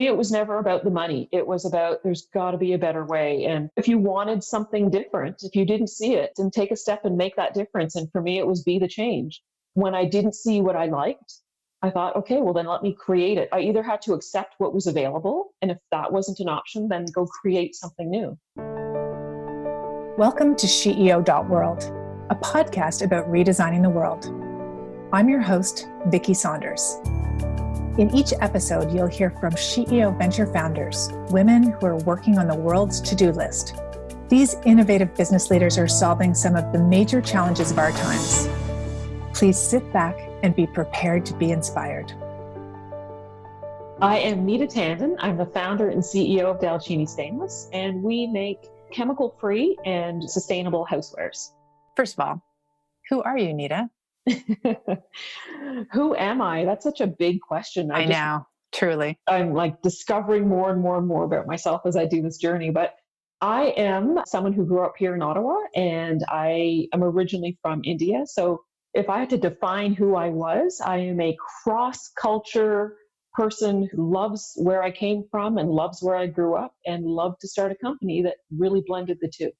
It was never about the money. It was about there's got to be a better way. And if you wanted something different, if you didn't see it, then take a step and make that difference. And for me, it was be the change. When I didn't see what I liked, I thought, okay, well, then let me create it. I either had to accept what was available, and if that wasn't an option, then go create something new. Welcome to SheEO World, a podcast about redesigning the world. I'm your host, Vicki Saunders. In each episode, you'll hear from SheEO Venture founders, women who are working on the world's to-do list. These innovative business leaders are solving some of the major challenges of our times. Please sit back and be prepared to be inspired. I am Nita Tandon. I'm the founder and CEO of Dalcini Stainless, and we make chemical-free and sustainable housewares. First of all, who are you, Nita? Who am I? That's such a big question. I know, truly. I'm like discovering more and more and more about myself as I do this journey. But I am someone who grew up here in Ottawa, and I am originally from India. So if I had to define who I was, I am a cross-culture person who loves where I came from and loves where I grew up and loved to start a company that really blended the two.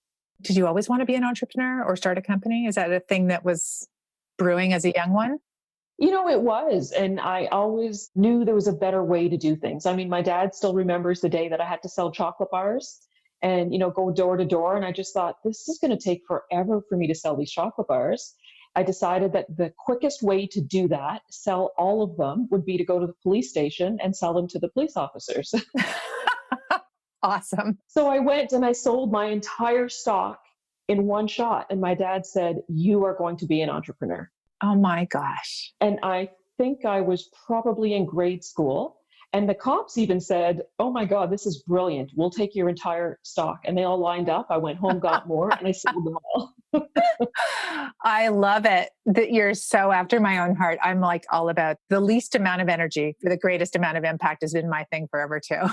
Did you always want to be an entrepreneur or start a company? Is that a thing that was brewing as a young one? You know, it was. And I always knew there was a better way to do things. I mean, my dad still remembers the day that I had to sell chocolate bars and, go door to door. And I just thought, this is going to take forever for me to sell these chocolate bars. I decided that the quickest way to do that, sell all of them, would be to go to the police station and sell them to the police officers. Awesome. So I went and I sold my entire stock in one shot. And my dad said, you are going to be an entrepreneur. Oh my gosh. And I think I was probably in grade school. And the cops even said, oh my God, this is brilliant. We'll take your entire stock. And they all lined up. I went home, got more, and I sold them all. I love it that you're so after my own heart. I'm like all about the least amount of energy for the greatest amount of impact has been my thing forever too.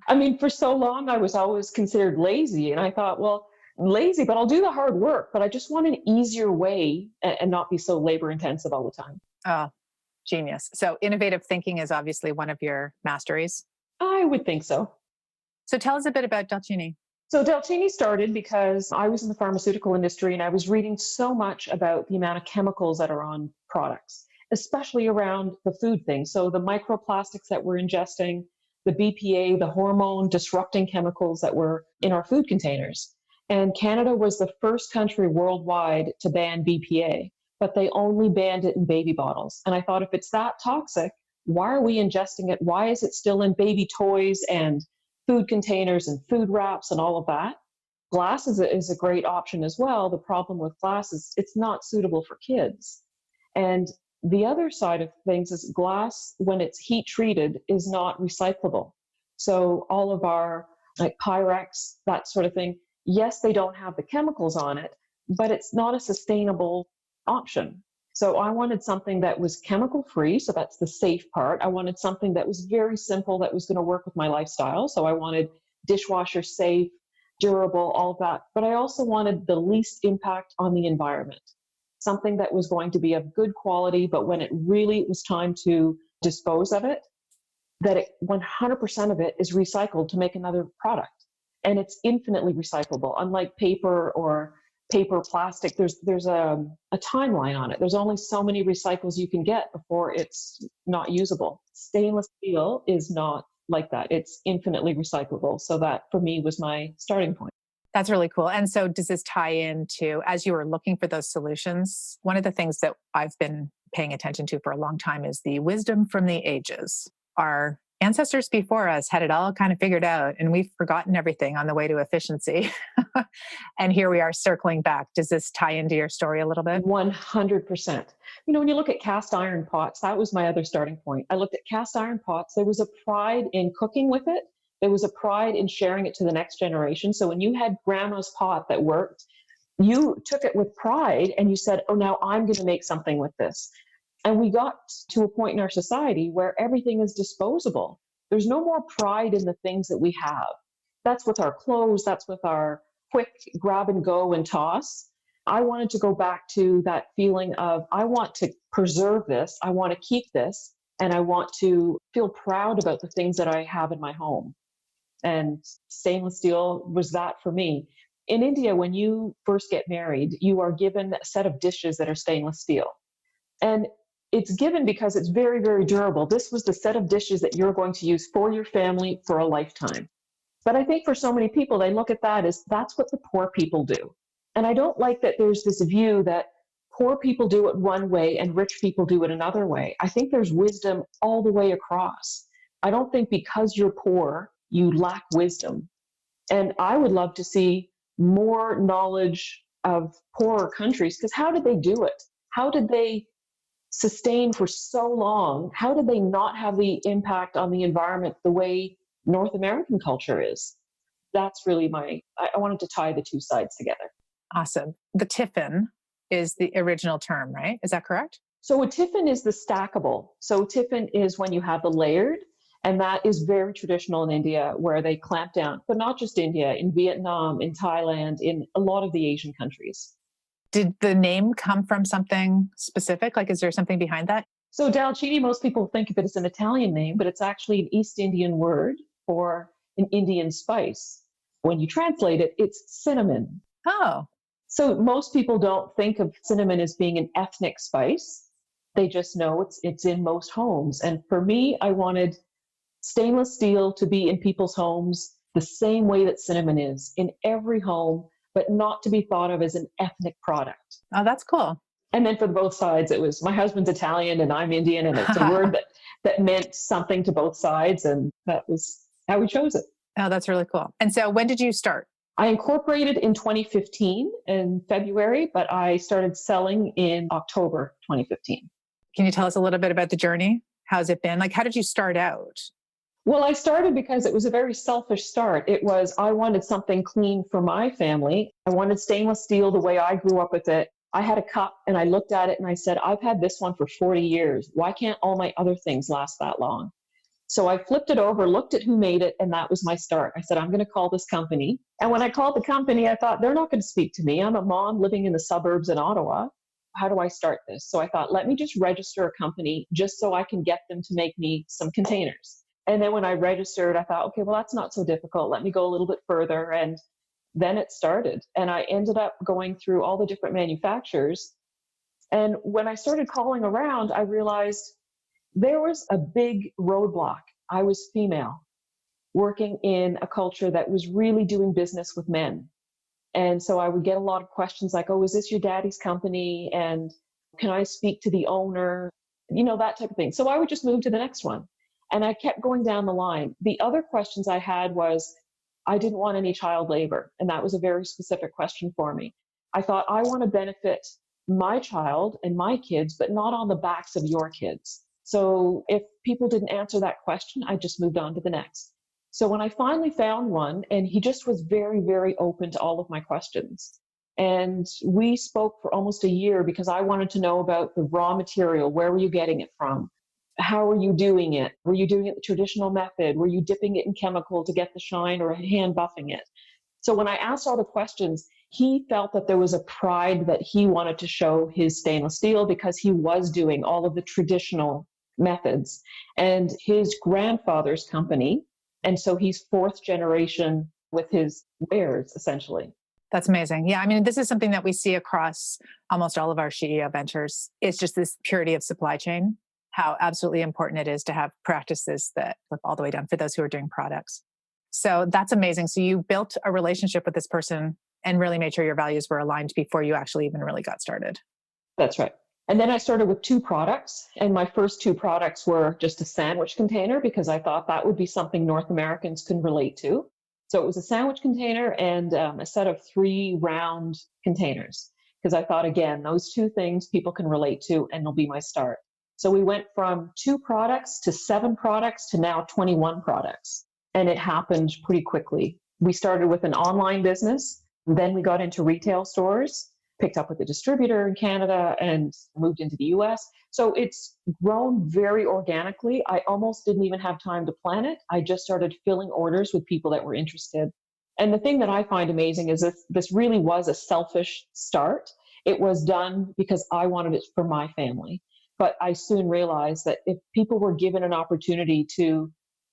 I mean, for so long, I was always considered lazy. And I thought, well, lazy, but I'll do the hard work. But I just want an easier way and not be so labor intensive all the time. Oh, genius. So innovative thinking is obviously one of your masteries. I would think so. So tell us a bit about Dalcini. So Dalcini started because I was in the pharmaceutical industry and I was reading so much about the amount of chemicals that are on products, especially around the food thing. So the microplastics that we're ingesting, the BPA, the hormone-disrupting chemicals that were in our food containers. And Canada was the first country worldwide to ban BPA, but they only banned it in baby bottles. And I thought, if it's that toxic, why are we ingesting it? Why is it still in baby toys and food containers and food wraps and all of that? Glass is a great option as well. The problem with glass is it's not suitable for kids. And the other side of things is glass, when it's heat treated, is not recyclable. So all of our like Pyrex, that sort of thing, yes, they don't have the chemicals on it, but it's not a sustainable option. So I wanted something that was chemical free. So that's the safe part. I wanted something that was very simple, that was going to work with my lifestyle. So I wanted dishwasher safe, durable, all of that. But I also wanted the least impact on the environment. Something that was going to be of good quality, but when it really was time to dispose of it, that 100% of it is recycled to make another product. And it's infinitely recyclable, unlike paper or plastic. There's a timeline on it. There's only so many recycles you can get before it's not usable. Stainless steel is not like that. It's infinitely recyclable. So that for me was my starting point. That's really cool. And so does this tie into, as you were looking for those solutions, one of the things that I've been paying attention to for a long time is the wisdom from the ages. Our ancestors before us had it all kind of figured out, and we've forgotten everything on the way to efficiency. And here we are circling back. Does this tie into your story a little bit? 100%. When you look at cast iron pots, that was my other starting point. I looked at cast iron pots. There was a pride in cooking with it. There was a pride in sharing it to the next generation. So when you had grandma's pot that worked, you took it with pride and you said, oh, now I'm going to make something with this. And we got to a point in our society where everything is disposable. There's no more pride in the things that we have. That's with our clothes. That's with our quick grab and go and toss. I wanted to go back to that feeling of, I want to preserve this. I want to keep this. and I want to feel proud about the things that I have in my home. And stainless steel was that for me. In India, when you first get married, you are given a set of dishes that are stainless steel. And it's given because it's very, very durable. This was the set of dishes that you're going to use for your family for a lifetime. But I think for so many people, they look at that as that's what the poor people do. And I don't like that there's this view that poor people do it one way and rich people do it another way. I think there's wisdom all the way across. I don't think because you're poor, you lack wisdom. And I would love to see more knowledge of poorer countries, because how did they do it? How did they sustain for so long? How did they not have the impact on the environment the way North American culture is? That's really I wanted to tie the two sides together. Awesome. The tiffin is the original term, right? Is that correct? So a tiffin is the stackable. So tiffin is when you have the layered, and that is very traditional in India where they clamp down, but not just India, in Vietnam, in Thailand, in a lot of the Asian countries. Did the name come from something specific? Like, is there something behind that? So Dalcini, most people think of it as an Italian name, but it's actually an East Indian word for an Indian spice. When you translate it, it's cinnamon. Oh. So most people don't think of cinnamon as being an ethnic spice. They just know it's in most homes. And for me, I wanted stainless steel to be in people's homes the same way that cinnamon is, in every home, but not to be thought of as an ethnic product. Oh, that's cool. And then for both sides, it was my husband's Italian and I'm Indian, and it's a word that meant something to both sides. And that was how we chose it. Oh, that's really cool. And so when did you start? I incorporated in 2015 in February, but I started selling in October 2015. Can you tell us a little bit about the journey? How's it been? Like, how did you start out? Well, I started because it was a very selfish start. It was, I wanted something clean for my family. I wanted stainless steel the way I grew up with it. I had a cup and I looked at it and I said, I've had this one for 40 years. Why can't all my other things last that long? So I flipped it over, looked at who made it, and that was my start. I said, I'm going to call this company. And when I called the company, I thought, they're not going to speak to me. I'm a mom living in the suburbs in Ottawa. How do I start this? So I thought, let me just register a company just so I can get them to make me some containers. And then when I registered, I thought, okay, well, that's not so difficult. Let me go a little bit further. And then it started. And I ended up going through all the different manufacturers. And when I started calling around, I realized there was a big roadblock. I was female, working in a culture that was really doing business with men. And so I would get a lot of questions like, oh, is this your daddy's company? And can I speak to the owner? You know, that type of thing. So I would just move to the next one. And I kept going down the line. The other questions I had was, I didn't want any child labor. And that was a very specific question for me. I thought, I want to benefit my child and my kids, but not on the backs of your kids. So if people didn't answer that question, I just moved on to the next. So when I finally found one, and he just was very, very open to all of my questions. And we spoke for almost a year because I wanted to know about the raw material. Where were you getting it from? How are you doing it? Were you doing it the traditional method? Were you dipping it in chemical to get the shine or hand buffing it? So when I asked all the questions, he felt that there was a pride that he wanted to show his stainless steel because he was doing all of the traditional methods. And his grandfather's company, and so he's fourth generation with his heirs, essentially. That's amazing. Yeah, I mean, this is something that we see across almost all of our SheEO ventures. It's just this purity of supply chain, how absolutely important it is to have practices that look all the way down for those who are doing products. So that's amazing. So you built a relationship with this person and really made sure your values were aligned before you actually even really got started. That's right. And then I started with 2 products. And my first 2 products were just a sandwich container because I thought that would be something North Americans can relate to. So it was a sandwich container and a set of 3 round containers because I thought, again, those 2 things people can relate to and they'll be my start. So we went from 2 products to 7 products to now 21 products. And it happened pretty quickly. We started with an online business. Then we got into retail stores, picked up with a distributor in Canada and moved into the US. So it's grown very organically. I almost didn't even have time to plan it. I just started filling orders with people that were interested. And the thing that I find amazing is this really was a selfish start. It was done because I wanted it for my family. But I soon realized that if people were given an opportunity to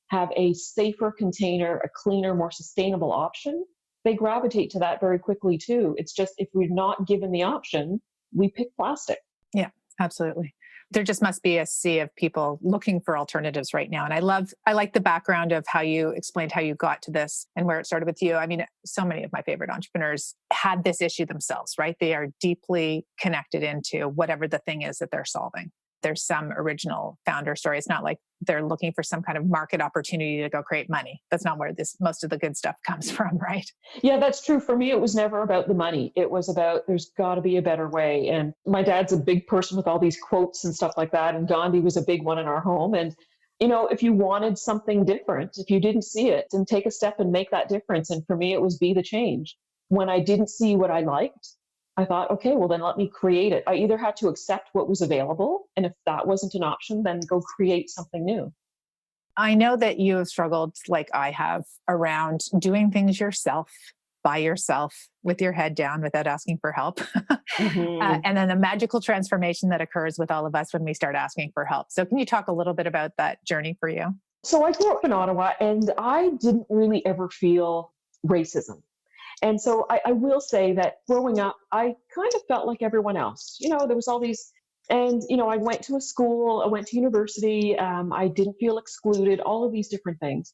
have a safer container, a cleaner, more sustainable option, they gravitate to that very quickly too. It's just if we're not given the option, we pick plastic. Yeah, absolutely. There just must be a sea of people looking for alternatives right now. And I like the background of how you explained how you got to this and where it started with you. I mean, so many of my favorite entrepreneurs had this issue themselves, right? They are deeply connected into whatever the thing is that they're solving. There's some original founder story. It's not like they're looking for some kind of market opportunity to go create money. That's not where most of the good stuff comes from, right? Yeah, that's true. For me, it was never about the money. It was about there's got to be a better way. And my dad's a big person with all these quotes and stuff like that. And Gandhi was a big one in our home. And, if you wanted something different, if you didn't see it, then take a step and make that difference. And for me, it was be the change. When I didn't see what I liked, I thought, okay, well, then let me create it. I either had to accept what was available, and if that wasn't an option, then go create something new. I know that you have struggled, like I have, around doing things yourself, by yourself, with your head down, without asking for help. Mm-hmm. And then the magical transformation that occurs with all of us when we start asking for help. So can you talk a little bit about that journey for you? So I grew up in Ottawa, and I didn't really ever feel racism. And so I will say that growing up, I kind of felt like everyone else. There was all these, and, I went to a school, I went to university, I didn't feel excluded, all of these different things.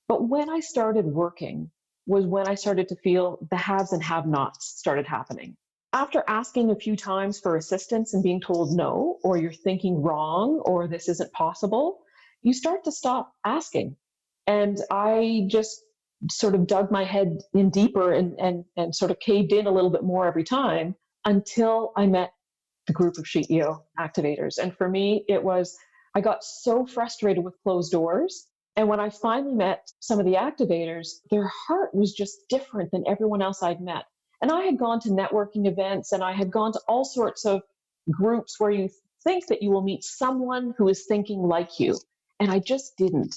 But when I started working was when I started to feel the haves and have-nots started happening. After asking a few times for assistance and being told no, or you're thinking wrong, or this isn't possible, you start to stop asking. And I just sort of dug my head in deeper and sort of caved in a little bit more every time until I met the group of SheEO Activators. And for me, I got so frustrated with closed doors. And when I finally met some of the activators, their heart was just different than everyone else I'd met. And I had gone to networking events and I had gone to all sorts of groups where you think that you will meet someone who is thinking like you. And I just didn't.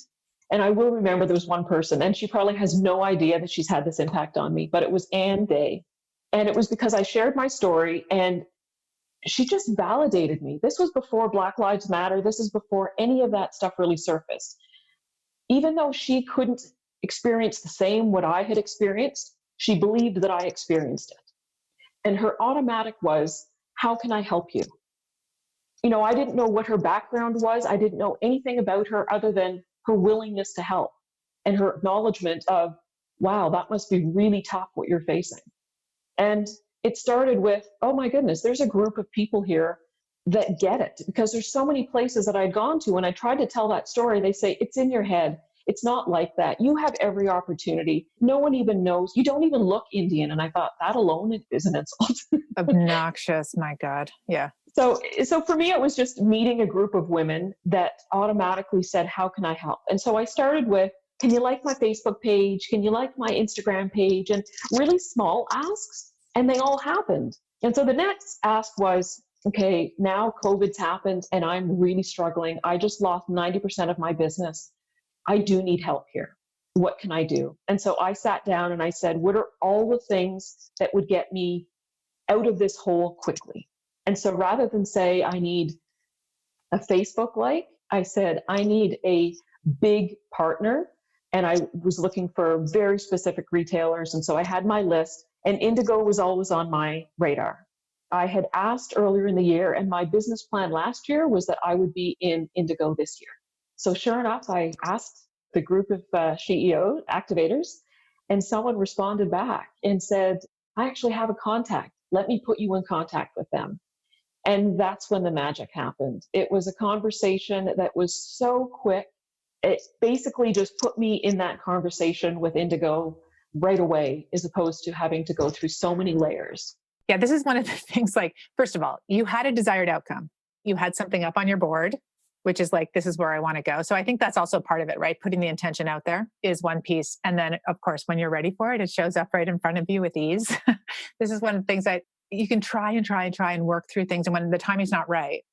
And I will remember there was one person, and she probably has no idea that she's had this impact on me, but it was Ann Day. And it was because I shared my story and she just validated me. This was before Black Lives Matter. This is before any of that stuff really surfaced. Even though she couldn't experience the same what I had experienced, she believed that I experienced it. And her automatic was, how can I help you? I didn't know what her background was. I didn't know anything about her other than her willingness to help and her acknowledgement of, wow, that must be really tough what you're facing. And it started with, oh my goodness, there's a group of people here that get it, because there's so many places that I'd gone to when I tried to tell that story, they say, it's in your head. It's not like that. You have every opportunity. No one even knows. You don't even look Indian. And I thought that alone is an insult. Obnoxious. My God. Yeah. So for me, it was just meeting a group of women that automatically said, how can I help? And so I started with, can you like my Facebook page? Can you like my Instagram page? And really small asks. And they all happened. And so the next ask was, okay, now COVID's happened and I'm really struggling. I just lost 90% of my business. I do need help here. What can I do? And so I sat down and I said, what are all the things that would get me out of this hole quickly? And so rather than say, I need a Facebook like, I said, I need a big partner. And I was looking for very specific retailers. And so I had my list, and Indigo was always on my radar. I had asked earlier in the year, and my business plan last year was that I would be in Indigo this year. So sure enough, I asked the group of SheEO Activators, and someone responded back and said, I actually have a contact. Let me put you in contact with them. And that's when the magic happened. It was a conversation that was so quick. It basically just put me in that conversation with Indigo right away, as opposed to having to go through so many layers. Yeah, this is one of the things, like, first of all, you had a desired outcome. You had something up on your board, which is like, this is where I want to go. So I think that's also part of it, right? Putting the intention out there is one piece. And then, of course, when you're ready for it, it shows up right in front of you with ease. This is one of the things that you can try and work through things. And when the timing's not right,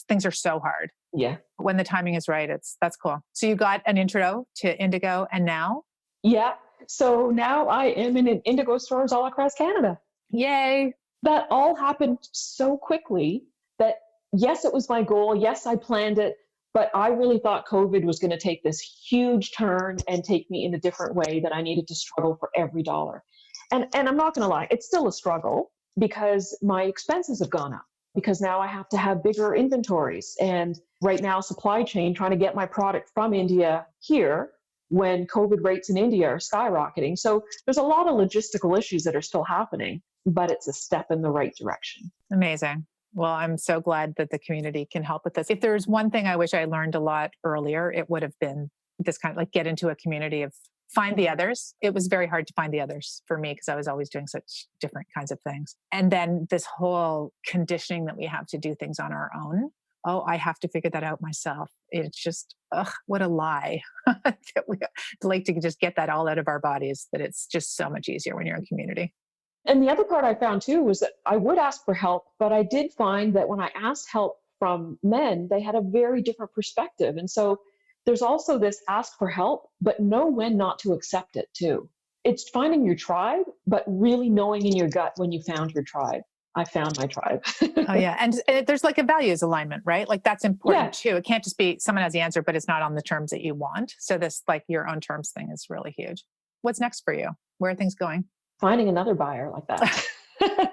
things are so hard. Yeah. When the timing is right, that's cool. So you got an intro to Indigo, and now? Yeah. So now I am in Indigo stores all across Canada. Yay. That all happened so quickly that Yes, it was my goal. Yes, I planned it. But I really thought COVID was going to take this huge turn and take me in a different way, that I needed to struggle for every dollar. And I'm not going to lie, it's still a struggle because my expenses have gone up, because now I have to have bigger inventories. And right now, supply chain, trying to get my product from India here when COVID rates in India are skyrocketing. So there's a lot of logistical issues that are still happening, but it's a step in the right direction. Amazing. Well, I'm so glad that the community can help with this. If there's one thing I wish I learned a lot earlier, it would have been this kind of like get into a community of find the others. It was very hard to find the others for me because I was always doing such different kinds of things. And then this whole conditioning that we have to do things on our own. Oh, I have to figure that out myself. It's just, what a lie. That we like to just get that all out of our bodies, that it's just so much easier when you're in community. And the other part I found too was that I would ask for help, but I did find that when I asked help from men, they had a very different perspective. And so there's also this ask for help, but know when not to accept it too. It's finding your tribe, but really knowing in your gut when you found your tribe. I found my tribe. Oh yeah. And there's like a values alignment, right? Like that's important too. It can't just be someone has the answer, but it's not on the terms that you want. So this like your own terms thing is really huge. What's next for you? Where are things going? Finding another buyer like that.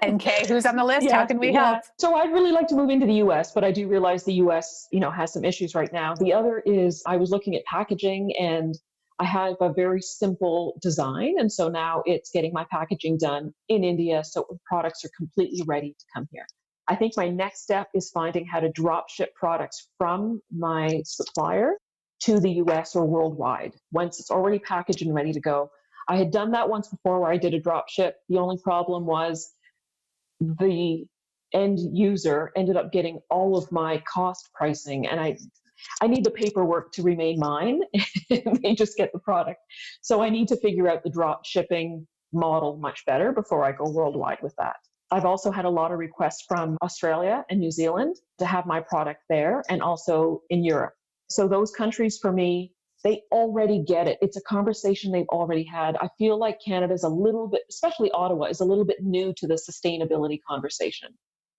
NK, who's on the list? How can we help? So I'd really like to move into the US, but I do realize the US, has some issues right now. The other is I was looking at packaging, and I have a very simple design. And so now it's getting my packaging done in India, so products are completely ready to come here. I think my next step is finding how to drop ship products from my supplier to the US or worldwide once it's already packaged and ready to go. I had done that once before where I did a drop ship. The only problem was the end user ended up getting all of my cost pricing, and I need the paperwork to remain mine. They just get the product. So I need to figure out the drop shipping model much better before I go worldwide with that. I've also had a lot of requests from Australia and New Zealand to have my product there, and also in Europe. So those countries for me, they already get it. It's a conversation they've already had. I feel like Canada's a little bit, especially Ottawa, is a little bit new to the sustainability conversation.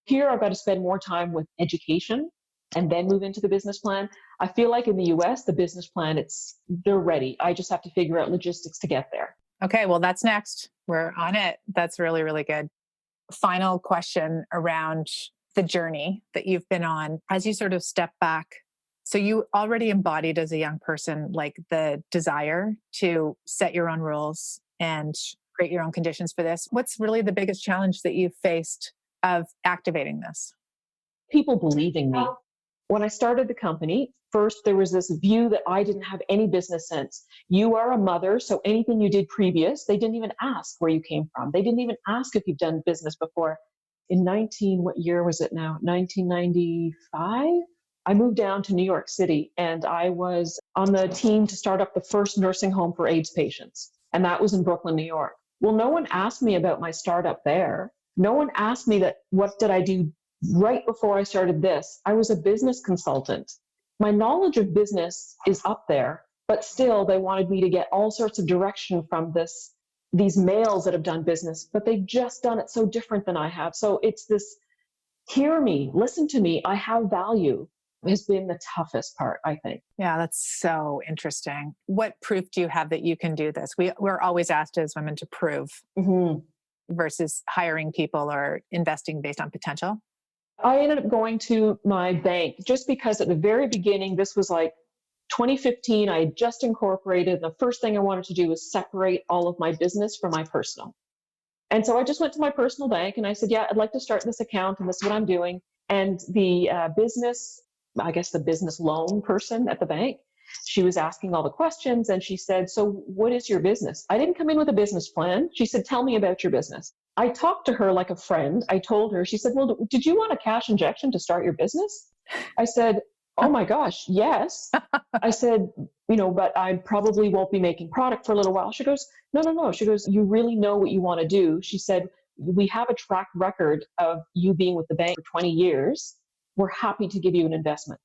Here, I've got to spend more time with education and then move into the business plan. I feel like in the US, the business plan, they're ready. I just have to figure out logistics to get there. Okay, well, that's next. We're on it. That's really, really good. Final question around the journey that you've been on as you sort of step back. So you already embodied as a young person, like the desire to set your own rules and create your own conditions for this. What's really the biggest challenge that you've faced of activating this? People believing me. When I started the company, first there was this view that I didn't have any business sense. You are a mother, so anything you did previous, they didn't even ask where you came from. They didn't even ask if you've done business before. What year was it now? 1995? I moved down to New York City, and I was on the team to start up the first nursing home for AIDS patients. And that was in Brooklyn, New York. Well, no one asked me about my startup there. No one asked me that, what did I do right before I started this? I was a business consultant. My knowledge of business is up there, but still they wanted me to get all sorts of direction from these males that have done business, but they've just done it so different than I have. So it's this, hear me, listen to me, I have value, has been the toughest part, I think. Yeah, that's so interesting. What proof do you have that you can do this? We're always asked as women to prove versus hiring people or investing based on potential. I ended up going to my bank just because at the very beginning, this was like 2015, I had just incorporated. The first thing I wanted to do was separate all of my business from my personal. And so I just went to my personal bank and I said, yeah, I'd like to start this account and this is what I'm doing. And the business loan person at the bank, she was asking all the questions and she said, so what is your business? I didn't come in with a business plan. She said, tell me about your business. I talked to her like a friend. I told her, she said, well, did you want a cash injection to start your business? I said, oh my gosh, yes. I said, but I probably won't be making product for a little while. She goes, no. She goes, you really know what you want to do. She said, we have a track record of you being with the bank for 20 years. We're happy to give you an investment.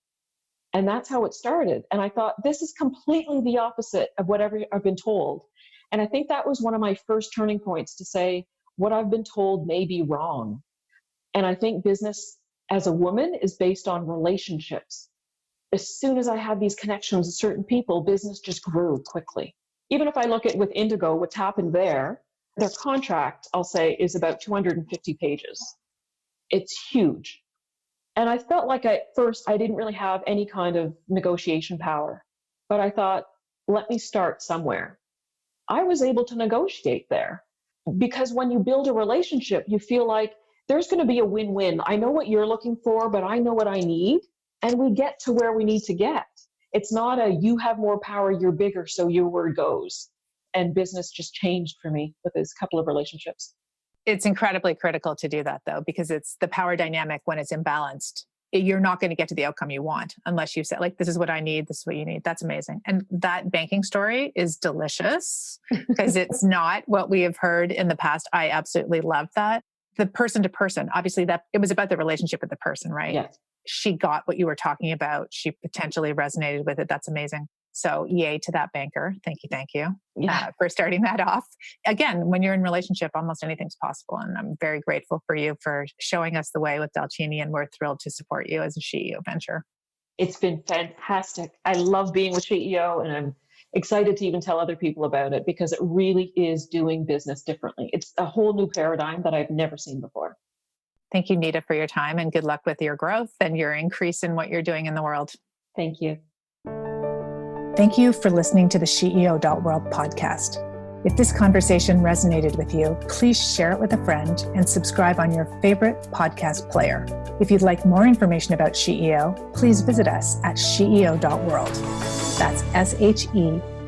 And that's how it started. And I thought, this is completely the opposite of whatever I've been told. And I think that was one of my first turning points to say, what I've been told may be wrong. And I think business as a woman is based on relationships. As soon as I had these connections with certain people, business just grew quickly. Even if I look at with Indigo, what's happened there, their contract, I'll say, is about 250 pages. It's huge. And I felt like at first I didn't really have any kind of negotiation power, but I thought, let me start somewhere. I was able to negotiate there because when you build a relationship, you feel like there's going to be a win-win. I know what you're looking for, but I know what I need. And we get to where we need to get. It's not a, you have more power, you're bigger, so your word goes. And business just changed for me with this couple of relationships. It's incredibly critical to do that, though, because it's the power dynamic when it's imbalanced. You're not going to get to the outcome you want unless you say, like, this is what I need, this is what you need. That's amazing. And that banking story is delicious because it's not what we have heard in the past. I absolutely love that. The person to person, obviously that it was about the relationship with the person, right? Yes. She got what you were talking about. She potentially resonated with it. That's amazing. So yay to that banker. Thank you for starting that off. Again, when you're in relationship, almost anything's possible. And I'm very grateful for you for showing us the way with Dalcini, and we're thrilled to support you as a SheEO venture. It's been fantastic. I love being with SheEO, and I'm excited to even tell other people about it because it really is doing business differently. It's a whole new paradigm that I've never seen before. Thank you, Nita, for your time, and good luck with your growth and your increase in what you're doing in the world. Thank you. Thank you for listening to the SheEO.world podcast. If this conversation resonated with you, please share it with a friend and subscribe on your favorite podcast player. If you'd like more information about SheEO, please visit us at SheEO.world. That's SheEO.world.